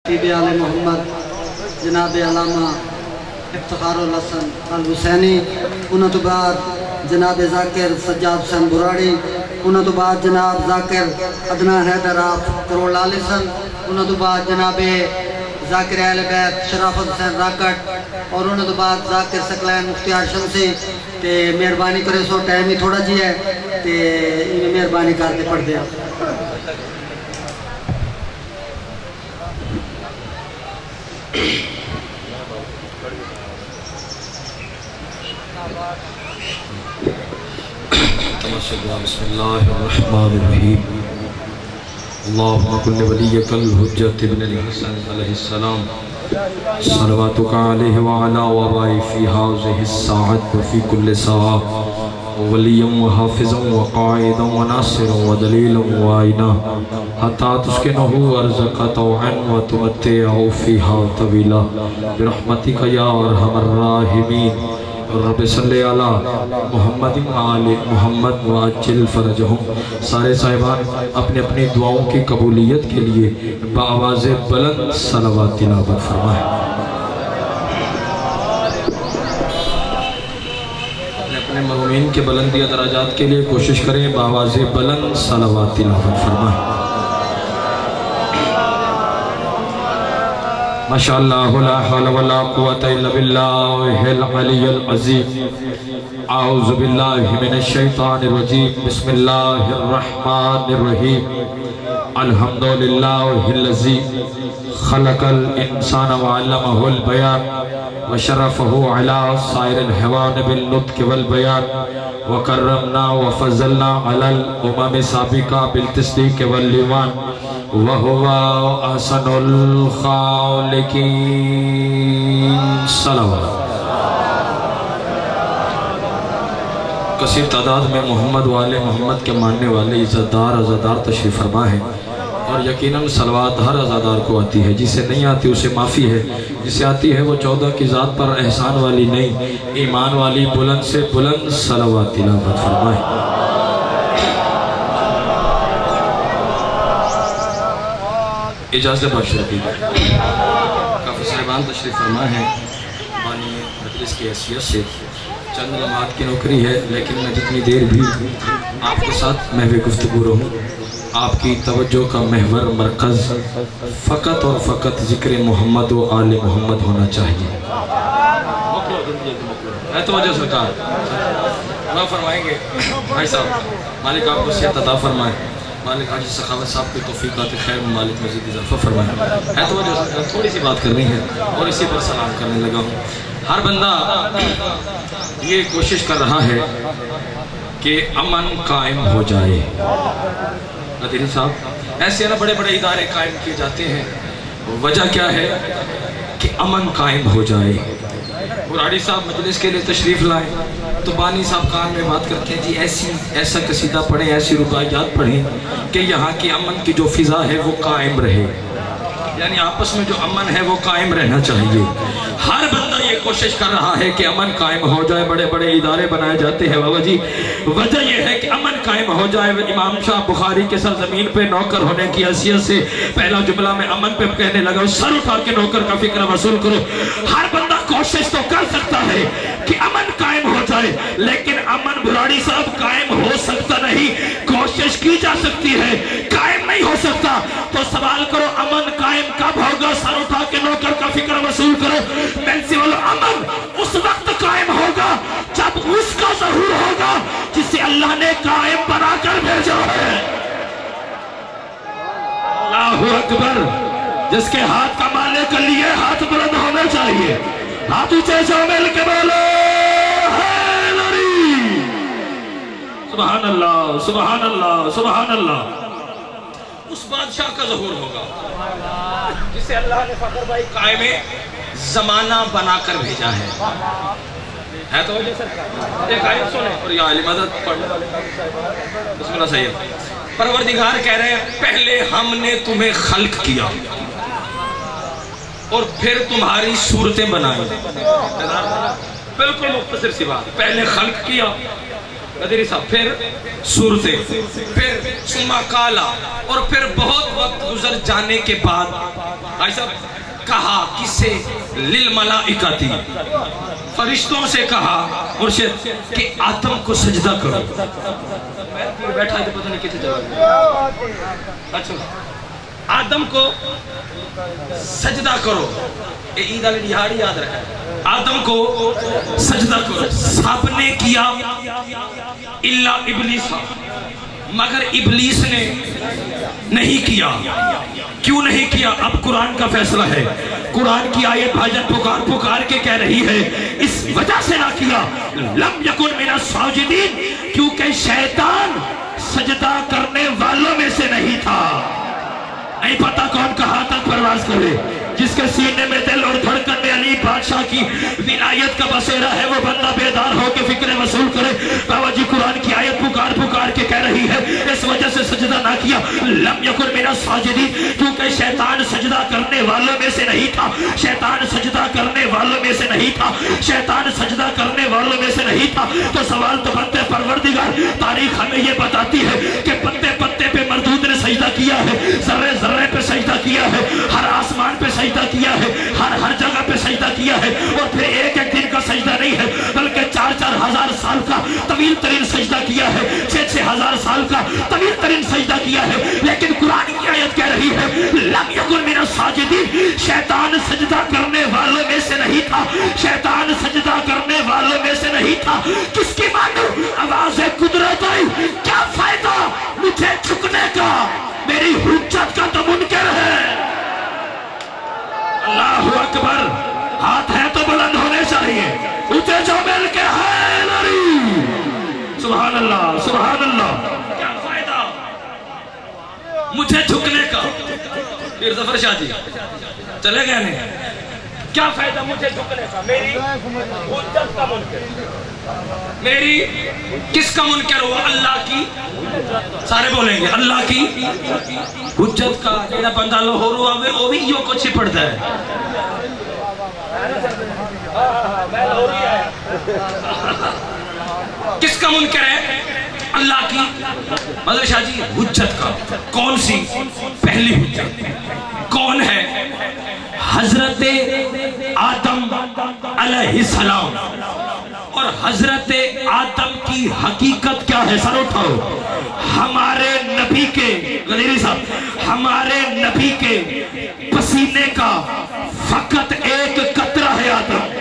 خطیب آل محمد جناب علامہ افتخار الحسن الحسینی، انہوں تو بعد جناب ذاکر سجاد حسین براڑی، انہوں تو بعد جناب ذاکر عدنان حیدر آف کروڑ لالسن، انہوں تو بعد جناب ذاکر اہل بیت شرافت حسین راکٹ، اور انہوں تو بعد ذاکر سکلین مختیار شمسی۔ تے مہربانی کرے سو ٹائم ہی تھوڑا جی ہے تے انہیں مہربانی کرتے پڑھ دیا۔ بسم اللہ الرحمن الرحیم اللہم کل ولیک الحجت ابن الحسن علیہ السلام صلواتک علیہ وعلا وبائی فی حاضر الساعت وفی کل ساعت ولیم وحافظا وقائدا وناصرا ودلیلا وعینا حتی تسکنہو ارزق طوعا وتمتعو فیہا طویلا برحمتک یا ارحم الراحمین رب صلی اللہ محمد آل محمد وعجل فرجہم۔ سارے صاحبان اپنے اپنی دعاؤں کی قبولیت کے لیے بآواز بلند صلوات تلاوت فرمائیں۔ اپنے مرحومین کے بلندی درجات کے لیے کوشش کریں، بآواز بلند صلوات تلاوت فرمائیں۔ ماشاءاللہ لا حول ولا قوة الا باللہ العلی العظیم۔ اعوذ باللہ من الشیطان الرجیم، بسم اللہ الرحمن الرحیم۔ الحمدللہ الذی خلق الانسان وعلمہ البیان وشرفہ علی سائر الحیوان بالنطق والبیان وکرمنا وفضلنا علی الامم سابقہ بالتصدیق والایمان وَهُوَ أَحْسَنُ الْخَالِقِينَ صلوات۔ کثیر تعداد میں محمد والے محمد کے ماننے والے عزتدار عزادار تشریف فرما ہے، اور یقیناً صلوات ہر عزادار کو آتی ہے، جسے نہیں آتی اسے معافی ہے، جسے آتی ہے وہ 14 کی ذات پر احسان والی نہیں ایمان والی بلند سے بلند صلوات تلاوت فرمائے۔ اجازت بخش رکھیے کافی صاحبان تشریف فرما ہے، بانی مجلس کی حیثیت سے چند لمحات کی نوکری ہے، لیکن میں جتنی دیر بھی آپ کے ساتھ محو گفتگو رہوں، آپ کی توجہ کا محور مرکز فقط اور فقط ذکر محمد و آل محمد ہونا چاہیے۔ ہے توجہ سرکار، دعا فرمائیں گے بھائی صاحب، مالک آپ کو صحت عطا فرمائے، مالک حاجی سخاوت صاحب کی توفیقات خیر مالک مزید اضافہ فرمائے۔ ہے تو وجہ تھوڑی سی بات کرنی ہے اور اسی پر سلام کرنے لگا ہوں۔ ہر بندہ یہ کوشش کر رہا ہے کہ امن قائم ہو جائے۔ نادری صاحب ایسے نا بڑے بڑے ادارے قائم کیے جاتے ہیں، وجہ کیا ہے کہ امن قائم ہو جائے۔ براڑی صاحب مجلس کے لیے تشریف لائیں تو بانی صاحب کان میں بات کرتے ہیں جی ایسا قصیدہ پڑھیں، ایسی رباعیات پڑھیں کہ یہاں کی امن کی جو فضا ہے وہ قائم رہے، یعنی آپس میں جو امن ہے وہ قائم رہنا چاہیے۔ ہر بندہ یہ کوشش کر رہا ہے کہ امن قائم ہو جائے، بڑے بڑے ادارے بنائے جاتے ہیں بابا جی، وجہ یہ ہے کہ امن قائم ہو جائے۔ امام شاہ بخاری کے سرزمین پہ نوکر ہونے کی حیثیت سے پہلا جملہ میں امن پہ کہنے لگا، سر اٹھا کے نوکر کا فکر وصول کرو۔ ہر بندہ کوشش تو کر سکتا ہے کہ امن قائم ہو جائے، لیکن امن براڑی صاحب قائم ہو سکتا نہیں، کوشش کی جا سکتی ہے، قائم نہیں ہو سکتا۔ تو سوال کرو امن قائم کب ہوگا؟ سر اٹھا کے نوکر کا فکر وصول کرو۔ منسول امن اس وقت قائم ہوگا جب اس کا ظہور ہوگا جسے اللہ نے قائم بنا کر بھیجا ہے۔ اللہ اکبر، جس کے ہاتھ کا مالے کے لیے ہاتھ بلند ہونا چاہیے، ہاتھ اونچے جو مل کے بولو سبحان اللہ سبحان اللہ سبحان اللہ۔ اس بادشاہ کا ظہور ہوگا جسے اللہ نے فخر بھائی قائم زمانہ بنا کر بھیجا ہے۔ ہے تو وجہ سرکار ایک آیت سنیں اور یا علی مدد پڑھ بسم اللہ صحیح۔ پروردگار کہہ رہے ہیں پہلے ہم نے تمہیں خلق کیا اور پھر تمہاری صورتیں بنائی۔ بالکل مختصر سی بات، پہلے خلق کیا قدری صاحب پھر صورتیں، پھر سما کالا، اور پھر بہت وقت گزر جانے کے بعد بھائی صاحب کہا کس سے؟ للملائکتی، فرشتوں سے کہا مرشد کہ آدم کو سجدہ کرو. بیٹھا ہے تو پتہ نہیں کتنے جواب. اچھا آدم کو سجدہ کرو، عید علی دہاڑی یاد رکھا ہے. آدم کو سجدہ کرو. سب نے کیا الا ابلیس، مگر ابلیس نے نہیں کیا. کیوں نہیں کیا؟ اب قرآن کا فیصلہ ہے. قرآن کی آیت بھاجن پکار پکار کے کہہ رہی ہے اس وجہ سے نہ کیا لم یکن من الساجدین، کیونکہ شیطان سجدہ کرنے والوں میں سے نہیں تھا. نہیں پتا کون کہاں تک پرواز کرے. جس کے سینے میں دل اور دھڑکن میں علی بادشاہ کی ولایت کا بسیرا ہے، وہ بندہ بیدار ہو کے فکر وصول کرے. بابا جی قرآن کی آیت پکار پکار کے کہہ رہی ہے اس وجہ سے سجدہ نہ کیا لم یکن من الساجدین، کیونکہ شیطان سجدہ کرنے والوں میں سے نہیں تھا. شیطان سجدہ کرنے والوں میں سے نہیں تھا. شیطان سجدہ کرنے والوں میں سے نہیں تھا. تو سوال تو بنتے پروردگار، تاریخ ہمیں یہ بتاتی ہے کہ پتے پتے پہ مردود نے سجدہ کیا ہے، ذرے ذرے پہ سجدہ کیا ہے، ہر آسمان پہ سجدہ کیا ہے، ہر جگہ پہ سجدہ کیا ہے. اور پھر ایک دن کا سجدہ نہیں ہے بلکہ 4 ہزار سال کا طویل ترین سجدہ کیا ہے، 6 ہزار سال کا طویل ترین سجدہ کیا ہے. لیکن قرآن کی آیت کہہ رہی ہے لم یکن من الساجدین، شیطان سجدہ کرنے والوں میں سے نہیں تھا. شیطان سجدہ کرنے والوں میں سے نہیں تھا. کس کی مانو؟ آواز قدرت آئی. کیا فائدہ مجھے جھکنے کا؟ میری حجت کا تو منکر ہے. اللہ اکبر. ہاتھ ہے تو بلند ہونے چاہیے. اونچے جو مل کے ہے لڑی. سبحان اللہ سبحان اللہ. کیا فائدہ مجھے جھکنے کا؟ پیر ظفر شاہ جی چلے گئے نہیں. کیا فائدہ مجھے جھکنے کا؟ میری حجت کا منکر. میری کس کا منکر ہوا؟ اللہ کی. سارے بولیں گے اللہ کی حجت کا. جیڑا بندہ لاہور ہوا وہ بھی یوں کچھ ہی پڑھتا ہے. کس کا منکر ہے؟ اللہ کی. مدر شاہ جی حجت کا. کون سی؟ پہلی حجت کون ہے؟ حضرت آدم علیہ السلام. اور حضرت آدم کی حقیقت کیا ہے؟ سر اٹھاؤ. ہمارے نبی کے غدیری صاحب، ہمارے نبی کے پسینے کا فقط ایک قطرہ ہے آدم.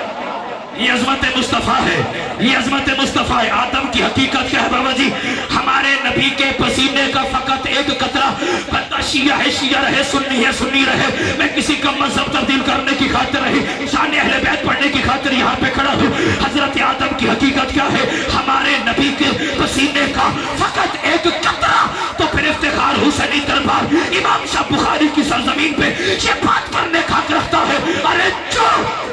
یہ عظمت مصطفیٰ ہے. یہ عظمت مصطفیٰ ہے. آدم کی حقیقت کیا ہے بابا جی؟ ہمارے نبی کے پسینے کا فقط ایک قطرہ. بندہ شیعہ ہے شیعہ رہے، سنی ہے سنی رہے. میں کسی کا مذہب تبدیل کرنے کی خاطر نہیں، شان اہل بیت پڑھنے کی خاطر یہاں پہ کھڑا ہوں. حضرت آدم کی حقیقت کیا ہے؟ ہمارے نبی کے پسینے کا فقط ایک قطرہ. تو پھر افتخار حسینی دربار امام شاہ بخاری کی سرزمین پہ یہ بات کرنے کا حق رکھتا ہے ارے جو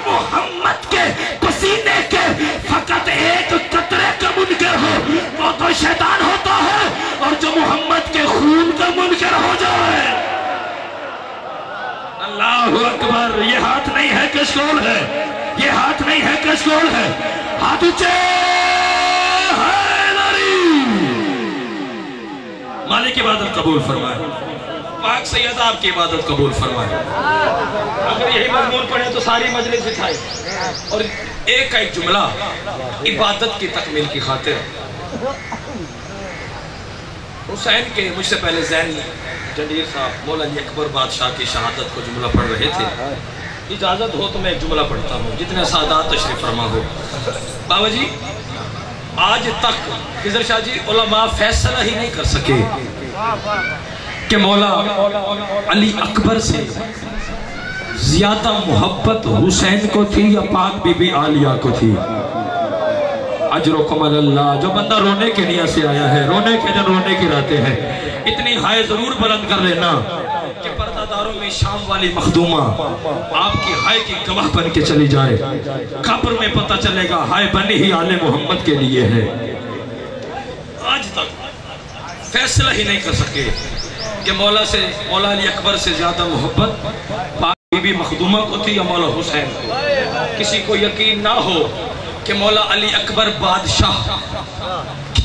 محمد کے پسینے کے فقط ایک قطرے کا منکر ہو وہ تو شیطان ہوتا ہے، اور جو محمد کے خون کا منکر ہو جائے. اللہ اکبر. یہ ہاتھ نہیں ہے کشکول ہے. یہ ہاتھ نہیں ہے کشکول ہے. ہاتھ اونچے مالک عبادت قبول فرمائے. پاک سید آپ کی عبادت قبول فرمائے. اگر یہی مضمون پڑھے تو ساری مجلس اٹھائے. اور ایک جملہ عبادت کی تکمیل کی خاطر. حسین کے مجھ سے پہلے زین جنڈیر صاحب مولا علی اکبر بادشاہ کی شہادت کو جملہ پڑھ رہے تھے. اجازت ہو تو میں ایک جملہ پڑھتا ہوں جتنے سادات تشریف فرما ہو. بابا جی آج تک خضر شاہ جی علماء فیصلہ ہی نہیں کر سکے کہ مولا علی اکبر سے زیادہ محبت حسین کو تھی یا پاک بی بی عالیہ کو تھی. اجرکم اللہ. جو بندہ رونے کے نیت سے آیا ہے، رونے کے دن رونے کی راتیں ہیں. اتنی ہائے ضرور بلند کر لینا کہ پردہ داروں میں شام والی مخدومہ آپ کی ہائے کی گواہ بن کے چلی جائے. قبر میں پتہ چلے گا ہائے بنی ہی آل محمد کے لیے ہے. آج تک فیصلہ ہی نہیں کر سکے کہ مولا علی اکبر سے زیادہ محبت پاک بی بی مخدومہ کو تھی یا مولا حسین کو. کسی کو یقین نہ ہو کہ مولا علی اکبر بادشاہ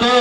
2